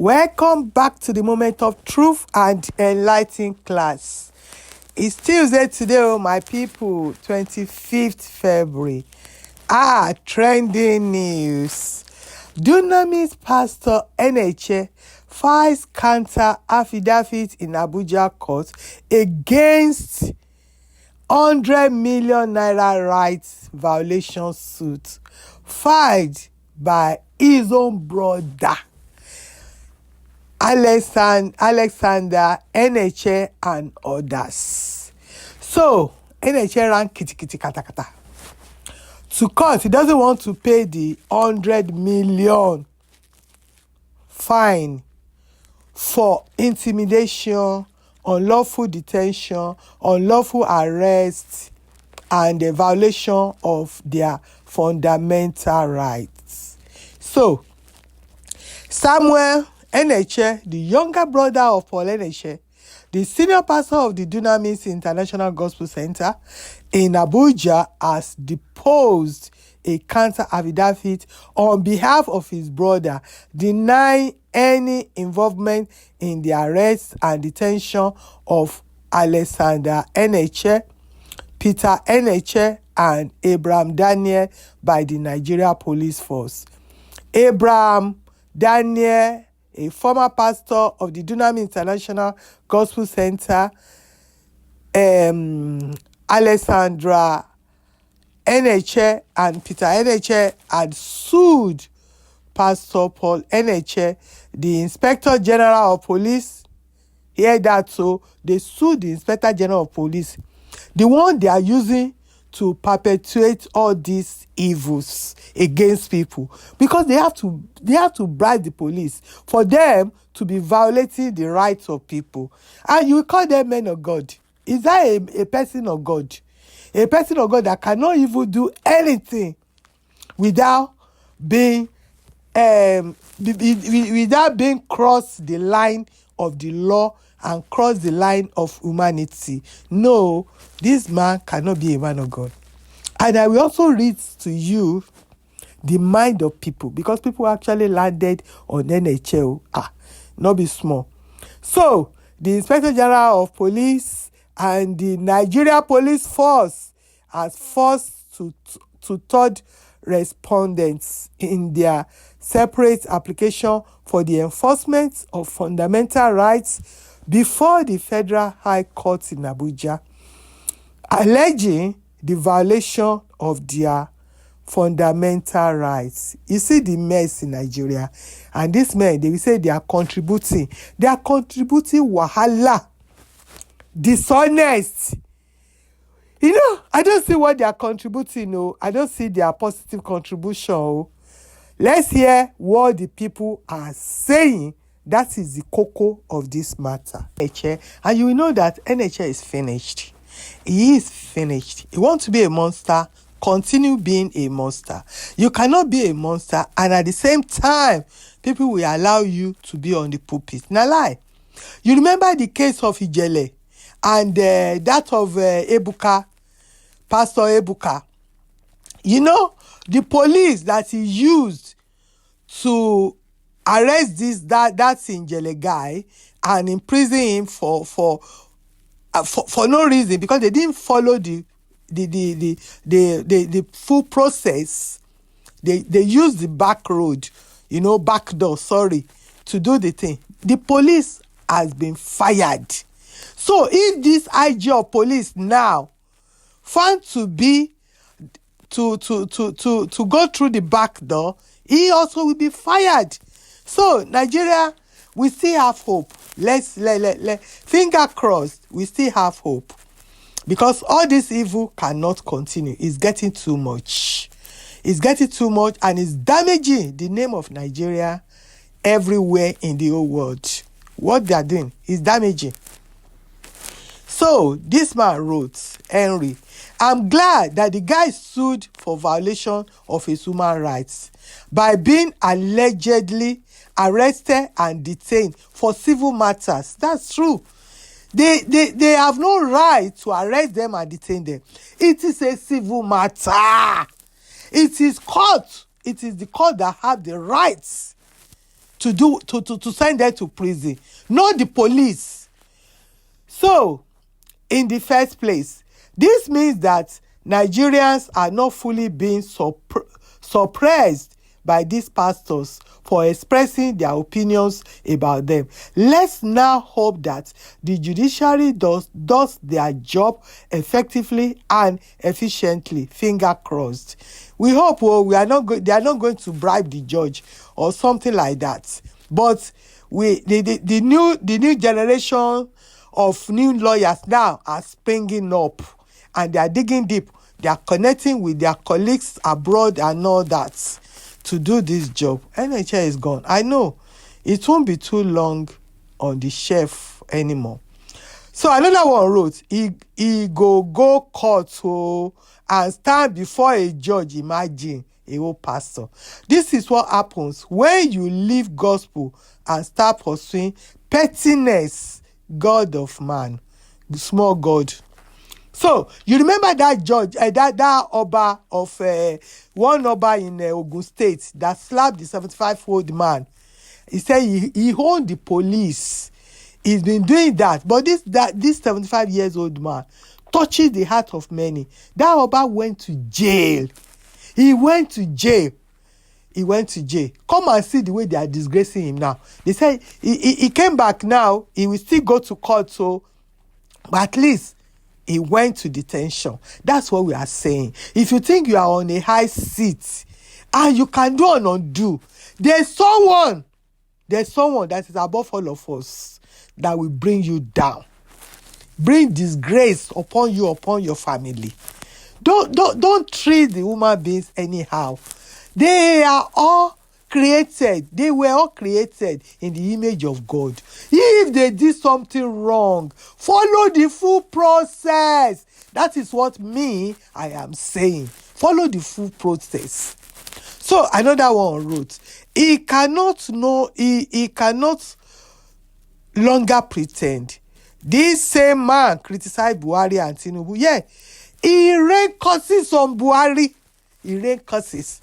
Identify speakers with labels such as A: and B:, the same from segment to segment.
A: Welcome back to the moment of truth and enlightening class. It's Tuesday today, my people, 25th February. Trending news. Dunamis Pastor Enenche files counter-affidavit in Abuja court against 100 million naira rights violation suit filed by his own brother, Alexander Enenche and others. So, Enenche ran kitty kata kata to court. He doesn't want to pay the 100 million fine for intimidation, unlawful detention, unlawful arrest, and the violation of their fundamental rights. So, Samuel Enenche, the younger brother of Paul Enenche, the senior pastor of the Dunamis International Gospel Center in Abuja, has deposed a counter-affidavit on behalf of his brother, denying any involvement in the arrest and detention of Alexander Enenche, Peter Enenche, and Abraham Daniel by the Nigeria Police Force. Abraham Daniel, a former pastor of the Dunamis International Gospel Center, Alexandra Enenche and Peter Enenche, had sued Pastor Paul Enenche, the Inspector General of Police. Hear that? So they sued the Inspector General of Police, the one they are using to perpetuate all these evils against people, because they have to bribe the police for them to be violating the rights of people. And you call them men of God. Is that a person of God? A person of God that cannot even do anything without being cross the line of the law and cross the line of humanity. No, this man cannot be a man of God. And I will also read to you the mind of people, because people actually landed on Enenche. Not be small. So, the Inspector General of Police and the Nigeria Police Force has forced to third respondents in their separate application for the enforcement of fundamental rights before the Federal High Court in Abuja, alleging the violation of their fundamental rights. You see the mess in Nigeria, and these men, they will say they are contributing wahala, dishonest. I don't see what they are contributing. No, I don't see their positive contribution. Let's hear what the people are saying. That is the cocoa of this matter. And you will know that Enenche is finished. He is finished. He wants to be a monster, continue being a monster. You cannot be a monster and at the same time, people will allow you to be on the pulpit. Now lie. You remember the case of Ijele and that of Ebuka, Pastor Ebuka. The police that he used to arrest that Ijele guy and imprison him for no reason, because they didn't follow the full process. They used the back road, back door, to do the thing. The police has been fired. So if this IG of police now found to be to go through the back door, he also will be fired. So Nigeria, we still have hope. Let's finger crossed. We still have hope, because all this evil cannot continue. It's getting too much. It's getting too much, and it's damaging the name of Nigeria everywhere in the whole world. What they are doing is damaging. So this man wrote, Henry, I'm glad that the guy sued for violation of his human rights by being allegedly arrested and detained for civil matters. That's true. They have no right to arrest them and detain them. It is a civil matter. It is court. It is the court that have the rights to send them to prison, not the police. So, in the first place, this means that Nigerians are not fully being suppressed by these pastors for expressing their opinions about them. Let's now hope that the judiciary does their job effectively and efficiently. Finger crossed. We hope they are not going to bribe the judge or something like that. But the new generation of new lawyers now are springing up, and they are digging deep. They are connecting with their colleagues abroad and all that to do this job. Enenche is gone. I know it won't be too long on the shelf anymore. So another one wrote, he go court and stand before a judge. Imagine a whole pastor. This is what happens when you leave gospel and start pursuing pettiness, God of man, the small God. So you remember that judge, that Oba of one Oba in Ogun State that slapped the 75-year-old man. He said he owned the police. He's been doing that, but this 75-year-old man touches the heart of many. That Oba went to jail. He went to jail. Come and see the way they are disgracing him now. They say he came back now. He will still go to court, so but at least he went to detention. That's what we are saying. If you think you are on a high seat and you can do and undo, there's someone that is above all of us that will bring you down, bring disgrace upon you, upon your family. Don't treat the human beings anyhow. They are all created. They were all created in the image of God. If they did something wrong, follow the full process. That is what I am saying. Follow the full process. So another one wrote, he cannot longer pretend. This same man criticized Buhari and Tinubu. Yeah, he rained curses on Buhari. He rained curses.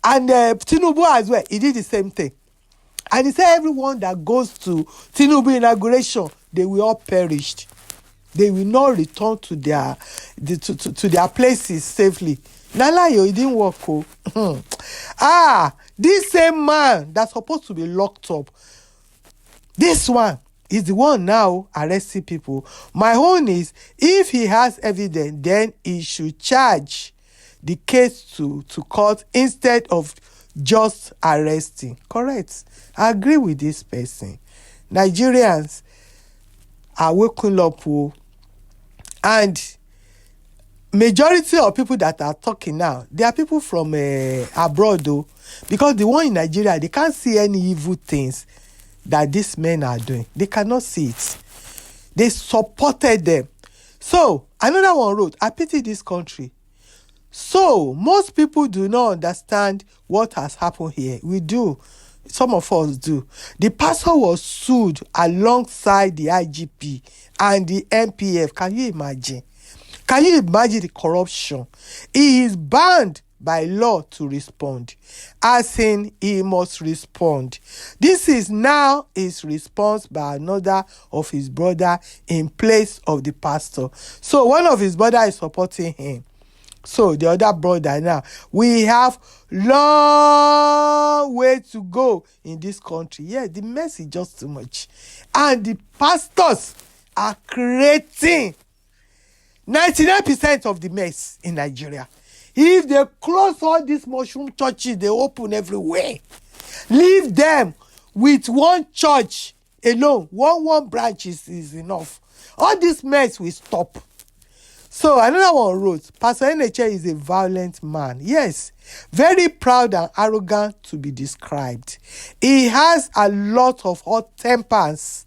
A: And Tinubu as well, he did the same thing. And he said everyone that goes to Tinubu inauguration, they will all perish. They will not return to their places safely. Nalayo, it didn't work. This same man that's supposed to be locked up, this one is the one now arresting people. My own is, if he has evidence, then he should charge the case to court instead of just arresting. Correct. I agree with this person. Nigerians are waking up, and majority of people that are talking now, they are people from abroad, though, because the one in Nigeria, they can't see any evil things that these men are doing. They cannot see it. They supported them. So another one wrote, I pity this country. So most people do not understand what has happened here. We do. Some of us do. The pastor was sued alongside the IGP and the MPF. Can you imagine? Can you imagine the corruption? He is banned by law to respond. As in, he must respond. This is now his response by another of his brother in place of the pastor. So one of his brother is supporting him. So the other brother now, we have long way to go in this country. Yeah, the mess is just too much. And the pastors are creating 99% of the mess in Nigeria. If they close all these mushroom churches, they open everywhere. Leave them with one church alone. One branch is enough. All this mess will stop. So another one wrote, Pastor Enenche is a violent man. Yes, very proud and arrogant to be described. He has a lot of hot tempers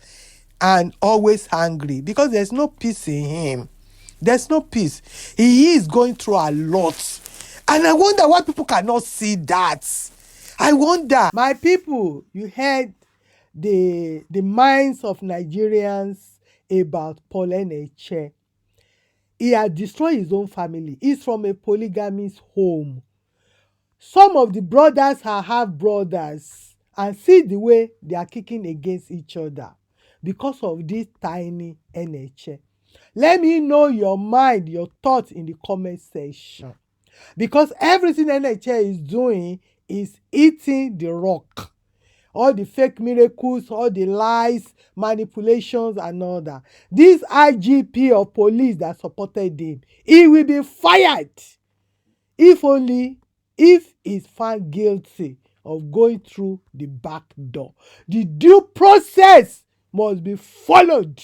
A: and always angry because there's no peace in him. There's no peace. He is going through a lot. And I wonder why people cannot see that. I wonder. My people, you heard the minds of Nigerians about Paul Enenche. He had destroyed his own family. He's from a polygamous home. Some of the brothers are half brothers and see the way they are kicking against each other because of this tiny Enenche. Let me know your mind, your thoughts in the comment section. Because everything Enenche is doing is eating the rock. All the fake miracles, all the lies, manipulations, and all that. This IGP of police that supported him, he will be fired if he's found guilty of going through the back door. The due process must be followed,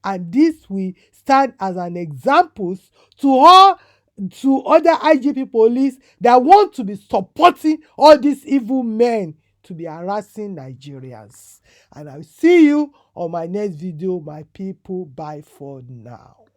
A: and this will stand as an example to other IGP police that want to be supporting all these evil men to be harassing Nigerians. And I'll see you on my next video, my people. Bye for now.